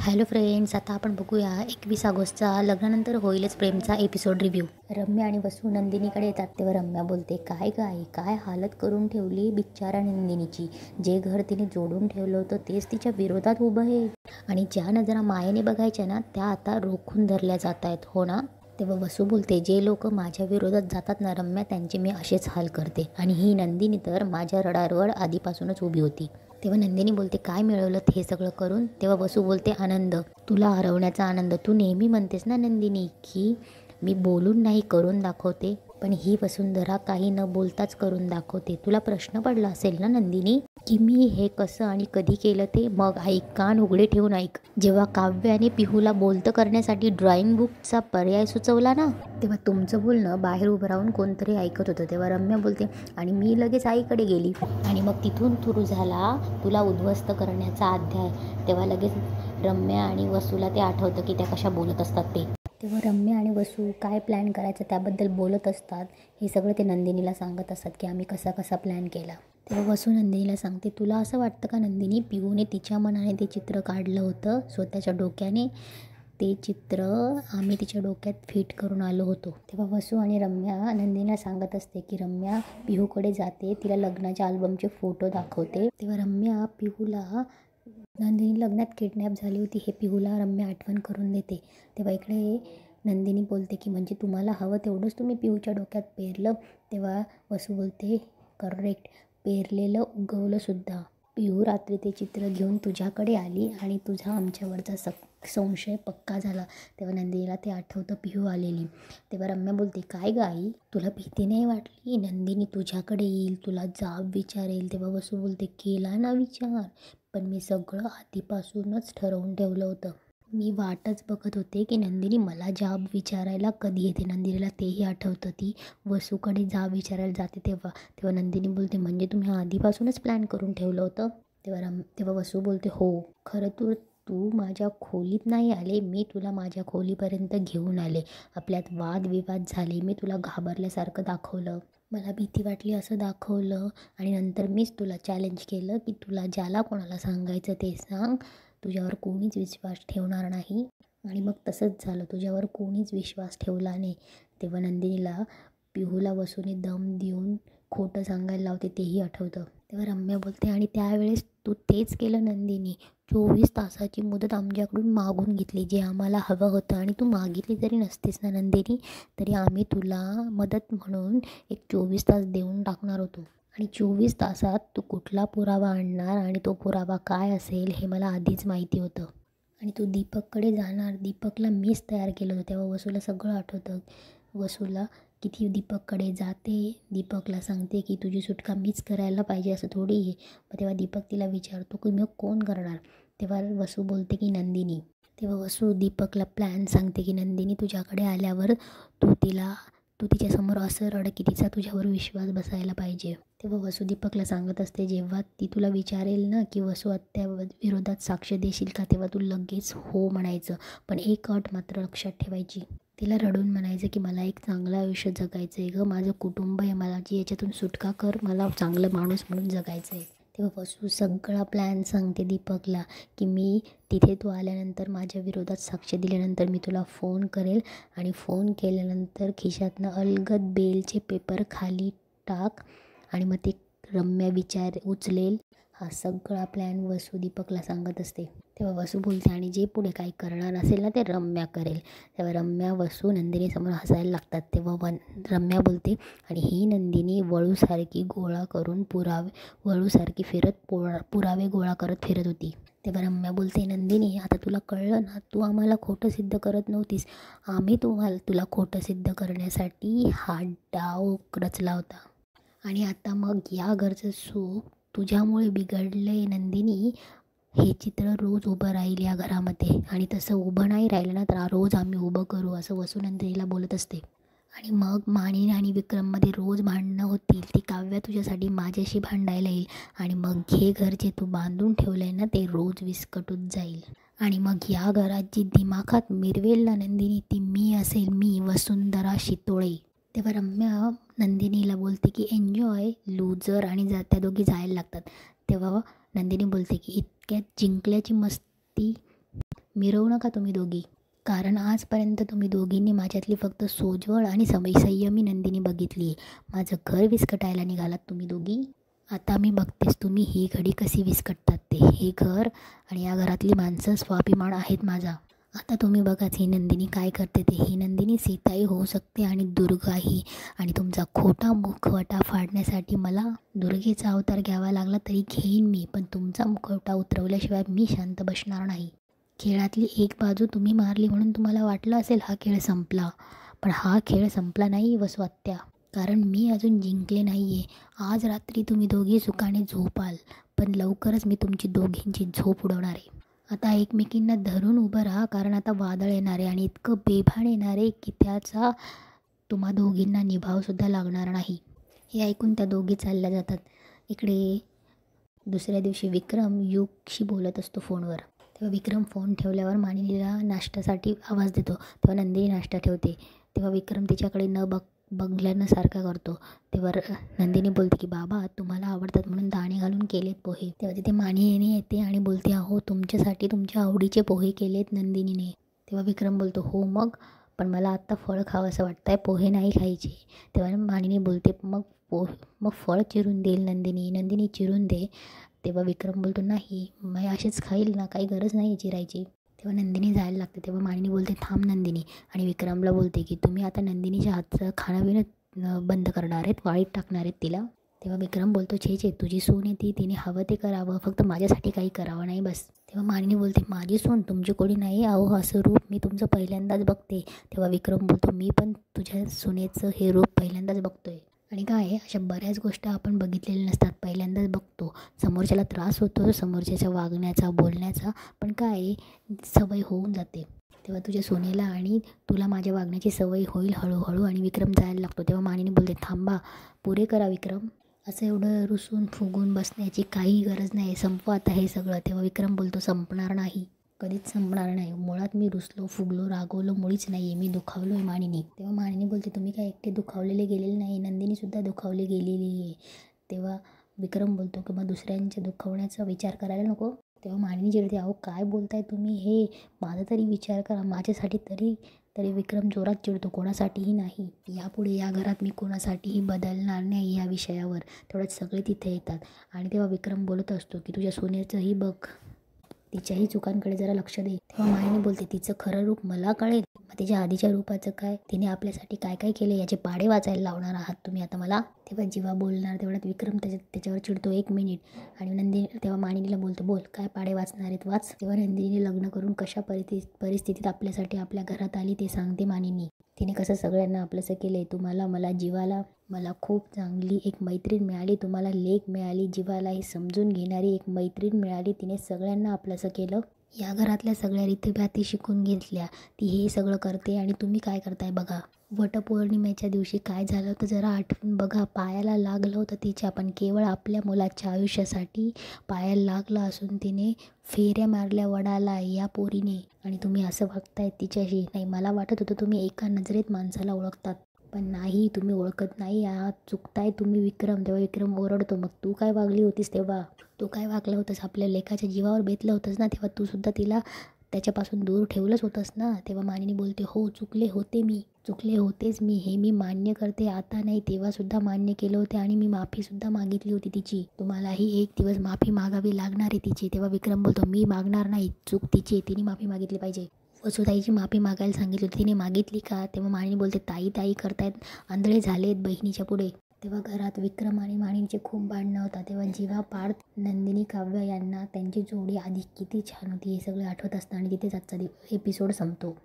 Hello friends, आता आपण बघूया 21 ऑगस्टचा लग्नानंतर होईलच प्रेमचा एपिसोड रिव्ह्यू. रम्या आणि वसू नंदिनीकडे येतात तेव्हा रम्या बोलते, काय गाई, काय हालत करून ठेवली बिचारा नंदिनीची. जे घर तिने जोडून ठेवलं होतं तेच तिच्या विरोधात उभं आहे. आणि ज्या नजरा मायेने बघायच्या ना त्या आता रोखून धरल्या जात आहेत, हो ना. तेव्हा वसू बोलते, जे लोक माझ्या विरोधात जातात ना रम्या, त्यांचे मी असेच हाल करते. आणि ही नंदिनी तर माझ्या रडारड आधीपासूनच उभी होती. तेव्हा नंदिनी बोलते, काय मिळवलं हे सगळं करून. तेव्हा वसू बोलते, आनंद, तुला हरवण्याचा आनंद. तू नेहमी म्हणतेस ना नंदिनी की मी बोलून नाही करून दाखवते, पण ही वसुंधरा काही न बोलताच करून दाखवते. तुला प्रश्न पडला असेल ना नंदिनी की मी हे कसं आणि कधी केलं ते. मग ऐक, कान उघडे ठेवून ऐक. जेव्हा काव्य आणि पिहूला बोलतं करण्यासाठी ड्रॉइंग बुकचा पर्याय सुचवला ना, तेव्हा तुमचं बोलणं बाहेर उभं राहून कोणतरी ऐकत होतं. तेव्हा रम्या बोलते, आणि मी लगेच आईकडे गेली आणि मग तिथून सुरू झाला तुला उद्ध्वस्त करण्याचा अध्याय. तेव्हा लगेच रम्या आणि वसूला ते आठवतं की त्या कशा बोलत असतात ते. तेव्हा रम्या आणि वसू काय प्लॅन करायचं त्याबद्दल बोलत असतात. हे सगळं ते नंदिनीला सांगत असतात की आम्ही कसा कसा प्लॅन केला. तेव्हा वसू नंदिनीला सांगते, तुला असं वाटतं का नंदिनी, पिहूने तिच्या मनाने ते चित्र काढलं होतं स्वतःच्या डोक्याने. ते चित्र आम्ही तिच्या डोक्यात फिट करून आलो होतो. तेव्हा वसू आणि रम्या नंदिनीला सांगत असते की रम्या पिहूकडे जाते, तिला लग्नाच्या अल्बमचे फोटो दाखवते. तेव्हा रम्या पिहूला, नंदिनी लग्नात किडनॅप झाली होती हे पिहूला रम्या आठवण करून देते. तेव्हा इकडे नंदिनी बोलते की म्हणजे तुम्हाला हवं तेवढंच तुम्ही पिहूच्या डोक्यात पेरलं. तेव्हा वसू बोलते, करेक्ट, पेरलेलं उगवलं सुद्धा. पिहू रात्री ते चित्र घेऊन तुझ्याकडे आली आणि तुझा आमच्यावरचा संशय पक्का झाला. तेव्हा नंदिनीला ते आठवतं पिहू आलेली. तेव्हा रम्या बोलते, काय गाई, तुला भीती नाही वाटली नंदिनी तुझ्याकडे येईल, तुला जाब विचारेल. तेव्हा वसू बोलते, केला ना विचार, पण मी सगळं आधीपासूनच ठरवून ठेवलं होतं. मी वाटच बघत होते की नंदिनी मला जाब विचारायला कधी येते. नंदिनीला तेही आठवतं, ती वसूकडे जाब विचारायला जाते तेव्हा. तेव्हा नंदिनी बोलते, म्हणजे तुम्ही आधीपासूनच प्लॅन करून ठेवलं होतं. तेव्हा वसू बोलते, हो, खरं तू माझ्या खोलीत नाही आले, मी तुला माझ्या खोलीपर्यंत घेऊन आले. आपल्यात वादविवाद झाले, मी तुला घाबरल्यासारखं दाखवलं, मला भीती वाटली असं दाखवलं. आणि नंतर मीच तुला चॅलेंज केलं की तुला ज्याला कोणाला सांगायचं ते सांग, तुझ्यावर कोणीच विश्वास ठेवणार नाही. आणि मग तसंच झालं, तुझ्यावर कोणीच विश्वास ठेवला नाही. तेव्हा नंदिनीला पिहूला वसूने दम देऊन खोटं सांगायला लावते तेही आठवतं. तेव्हा रम्या बोलते, आणि त्यावेळेस तू तेच केलं नंदिनी. 24 तासाची मुदत आमच्याकडून मागून घेतली, जे आम्हाला हवं होतं. आणि तू मागितली जरी नसतीस ना नंदिनी, तरी आम्ही तुला मदत म्हणून एक 24 तास देऊन टाकणार होतो. आणि 24 तासात तू कुठला पुरावा आणणार आणि तो पुरावा काय असेल हे मला आधीच माहिती होतं. आणि तू दीपककडे जाणार, दीपकला मीच तयार केलं होतं. तेव्हा वसूला सगळं आठवतं. वसूला किती दीपककडे जाते, दीपकला सांगते की तुझी सुटका मीच करायला पाहिजे असं थोडी आहे. मग तेव्हा दीपक तिला विचारतो की मग कोण करणार. तेव्हा वसू बोलते की नंदिनी. तेव्हा वसू दीपकला प्लॅन सांगते की नंदिनी तुझ्याकडे आल्यावर तू तिच्यासमोर असं रड की तिचा तुझ्यावर विश्वास बसायला पाहिजे. तेव्हा वसू दीपकला सांगत असते, जेव्हा ती तुला विचारेल ना की वसू आत्या विरोधात साक्ष देशील का, तेव्हा तू लगेच हो म्हणायचं. पण एक अट मात्र लक्षात ठेवायची. तिला रडून म्हणायचं की मला एक चांगलं आयुष्य जगायचं आहे गं, माझं कुटुंब आहे, मला जी याच्यातून सुटका कर, मला चांगलं माणूस म्हणून जगायचं आहे. तेव्हा वसू सगळा प्लॅन सांगते दीपकला की मी तिथे तू आल्यानंतर माझ्या विरोधात साक्ष दिल्यानंतर मी तुला फोन करेल, आणि फोन केल्यानंतर खिशातनं अलगद बेलचे पेपर खाली टाक आणि मग ते रम्या उचलेल. हा सगळा प्लॅन वसू दीपकला सांगत असते. तेव्हा वसू बोलते, आणि जे पुढे काही करणार असेल ना ते रम्या करेल. तेव्हा रम्या वसू नंदिनीसमोर हसायला लागतात. तेव्हा रम्या बोलते, आणि ही नंदिनी वळूसारखी गोळा करून वळूसारखी पुरावे गोळा करत फिरत होती. तेव्हा रम्या बोलते, नंदिनी आता तुला कळलं ना, तू आम्हाला खोटं सिद्ध करत नव्हतीस, आम्ही तुला खोटं सिद्ध करण्यासाठी हा डाव रचला होता. आणि आता मग या घरचं सुख तुझ्यामुळे बिघडलं आहे नंदिनी. हे चित्र रोज उभं राहील या घरामध्ये, आणि तसं उभं नाही राहिलं ना तर रोज आम्ही उभं करू, असं वसू नंदिनीला बोलत असते. आणि मग मानिनी आणि विक्रममध्ये रोज भांडणं होतील, ती काव्या तुझ्यासाठी माझ्याशी भांडायला येईल, आणि मग हे घर जे तू बांधून ठेवलं आहे ना ते रोज विस्कटून जाईल. आणि मग या घरात जी दिमाखात मिरवेल ना नंदिनी, ती मी असेल, मी वसुंधरा शितोळे. तेव्हा रम्या नंदिनीला बोलते की एन्जॉय लूजर, आणि त्या दोघी जायला लागतात. तेव्हा नंदिनी बोलते की इतक्यात जिंकल्याची मस्ती मिरवू नका तुम्ही दोघी. कारण आजपर्यंत तुम्ही दोघींनी माझ्यातली फक्त सोज्वळ आणि संयमी नंदिनी बघितली आहे. माझं घर विस्कटायला निघालात तुम्ही दोघी. आता मी बघतेस तुम्ही ही घडी कशी विस्कटतात ते. हे घर आणि या घरातली माणसं स्वाभिमान आहेत माझा. आता तुम्ही बघाच ही नंदिनी काय करते ते. ही नंदिनी सीताई होऊ शकते आणि दुर्गाही. आणि तुमचा खोटा मुखवटा फाडण्यासाठी मला दुर्गेचा अवतार घ्यावा लागला तरी घेईन मी, पण तुमचा मुखवटा उतरवल्याशिवाय मी शांत बसणार नाही. खेळातली एक बाजू तुम्ही मारली म्हणून तुम्हाला वाटलं असेल हा खेळ संपला, पण हा खेळ संपला नाही वसवात्या. कारण मी अजून जिंकले नाही आहे. आज रात्री तुम्ही दोघी सुखाने झोपाल, पण लवकरच मी तुमची दोघींची झोप उडवणार आहे. आता एकमेकींना धरून उभं राहा, कारण आता वादळ येणार आहे आणि इतकं बेभान येणार आहे की त्याचा तुम्हा दोघींना निभावसुद्धा लागणार नाही. हे ऐकून त्या दोघी चालल्या जातात. इकडे दुसऱ्या दिवशी विक्रम युगशी बोलत असतो फोनवर. तेव्हा विक्रम फोन ठेवल्यावर मानिनीला नाश्त्यासाठी आवाज देतो. तेव्हा नंदिनी नाश्ता ठेवते. तेव्हा विक्रम तिच्याकडे न बघल्यानं सारखा करतो. तेव्हा नंदिनी बोलते की बाबा तुम्हाला आवडतात म्हणून दाणे घालून केलेत पोहे. तेव्हा तिथे मानिनी येते आणि बोलते अहो तुमच्यासाठी तुमच्या आवडीचे पोहे केलेत नंदिनीने. तेव्हा विक्रम बोलतो हो मग, पण मला आत्ता फळ खावं असं वाटतं आहे, पोहे नाही खायचे. तेव्हा मानिनी बोलते मग फळ चिरून देईल नंदिनी. नंदिनी चिरून दे. तेव्हा विक्रम बोलतो नाही मी असेच खाईल ना, काही गरज नाही चिरायची. तेव्हा नंदिनी जायला लागते. तेव्हा मानिनी बोलते थांब नंदिनी, आणि विक्रमला बोलते की तुम्ही आता नंदिनीच्या हातचं खाणं बंद करणार आहेत, वाळीत टाकणार आहेत तिला. तेव्हा विक्रम बोलतो छे तुझी सून आहे ती, तिने हवं ते करावं, फक्त माझ्यासाठी काही करावं नाही बस. तेव्हा मानिनी बोलते माझी सून तुमची कोणी नाही, अहो असं रूप मी तुमचं पहिल्यांदाच बघते. तेव्हा विक्रम बोलतो मी पण तुझ्या सुनेचं हे रूप पहिल्यांदाच बघतोय. आणि काय आहे अशा बऱ्याच गोष्टी आपण बघितलेल्या नसतात, पहिल्यांदाच बघतो. समोरच्याला त्रास होतो समोरच्याच्या वागण्याचा बोलण्याचा, पण काय सवय होऊन जाते. तेव्हा तुझ्या सुनेला आणि तुला माझ्या वागण्याची सवय होईल हळूहळू. आणि विक्रम जायला लागतो. तेव्हा मानिनी बोलते थांबा, पुरे करा विक्रम, असं एवढं रुसून फुगून बसण्याची काही गरज नाही, संपवा आता हे सगळं. तेव्हा विक्रम बोलतो संपणार नाही, कधीच संपणार नाही. मुळात मी रुसलो फुगलो रागवलो मुळीच नाही आहे, मी दुखावलो आहे मानिनी. तेव्हा मानिनी बोलते तुम्ही काय एकटे दुखावलेले गेलेले नाही, नंदिनीसुद्धा दुखावली गेलेली आहे. तेव्हा विक्रम बोलतो की मग दुसऱ्यांच्या दुखावण्याचा विचार करायला नको. तेव्हा मानिनी चिडते अहो काय बोलताय तुम्ही, हे माझा तरी विचार करा, माझ्यासाठी तरी विक्रम जोरात चिडतो, कोणासाठीही नाही. यापुढे या घरात मी कोणासाठीही बदलणार नाही या विषयावर. तेवढ्यात सगळे तिथे येतात. आणि तेव्हा विक्रम बोलत असतो की तुझ्या सोन्याचंही बघ, तिच्याही चुकांकडे जरा लक्ष दे. तेव्हा मानिनी बोलते तिचं खरं रूप मला कळेल, मग तिच्या आधीच्या रूपाचं काय, तिने आपल्यासाठी काय काय केले याचे पाढे वाचायला लावणार आहात तुम्ही आता मला. तेव्हा जेव्हा बोलणार तेवढ्यात विक्रम त्याच्यावर चिडतो 1 मिनिट. आणि नंदिनी तेव्हा मानिनीला बोलतो बोल काय पाढे वाचणार आहेत वाच. तेव्हा नंदिनीने लग्न करून कशा परिस्थितीत आपल्यासाठी आपल्या घरात आली ते सांगते मानिनी. तिने कसं सगळ्यांना आपलंसं केलं आहे. तुम्हाला मला जीवाला मला खूप चांगली एक मैत्रीण मिळाली, तुम्हाला लेक मिळाली, जीवालाही समजून घेणारी एक मैत्रीण मिळाली. तिने सगळ्यांना आपलंसं केलं, या घरातल्या सगळ्या रीतीभाती शिकून घेतल्या. ती हे सगळं करते आणि तुम्ही काय करताय बघा. वटपौर्णिमेच्या दिवशी काय झालं होतं जरा आठवून बघा. पायाला लागलं होतं तिच्या, पण केवळ आपल्या मुलाच्या आयुष्यासाठी पायाला लागलं असून तिने फेऱ्या मारल्या वडाला या पोरीने. आणि तुम्ही असं वागताय तिच्याशी. नाही मला वाटत होतं तुम्ही एका नजरेत माणसाला ओळखतात, पण नाही तुम्ही ओळखत नाही आहात, चुकताय तुम्ही विक्रम. तेव्हा विक्रम ओरडतो मग तू काय वागली होतीस तेव्हा, तू काय वागलं होतंस, आपल्या लेकाच्या जीवावर बेतलं होतंस ना, तेव्हा तू सुद्धा तिला त्याच्यापासून दूर ठेवलंच होतंस ना. तेव्हा मानिनी बोलते हो चुकले होतेच मी, हे मी मान्य करते, आता नाही तेव्हासुद्धा मान्य केलं होते आणि मी माफीसुद्धा मागितली होती तिची. तुम्हालाही एक दिवस माफी मागावी लागणार आहे तिची. तेव्हा विक्रम बोलतो मी मागणार नाही, चूक तिची, तिने माफी मागितली पाहिजे. वसुताईची माफी मागायला सांगितली होती, तिने मागितली का. तेव्हा मानिनी बोलते ताई करतायत, आंधळे झालेत बहिणीच्या पुढे. तेव्हा घरात विक्रम आणि मानिनीचे खूप भांडणं होतात. तेव्हा जीवा पार्थ नंदिनी काव्य यांना त्यांची जोडी आधी किती छान होती हे सगळे आठवत असतं आणि तिथेच आजचा एपिसोड संपतो.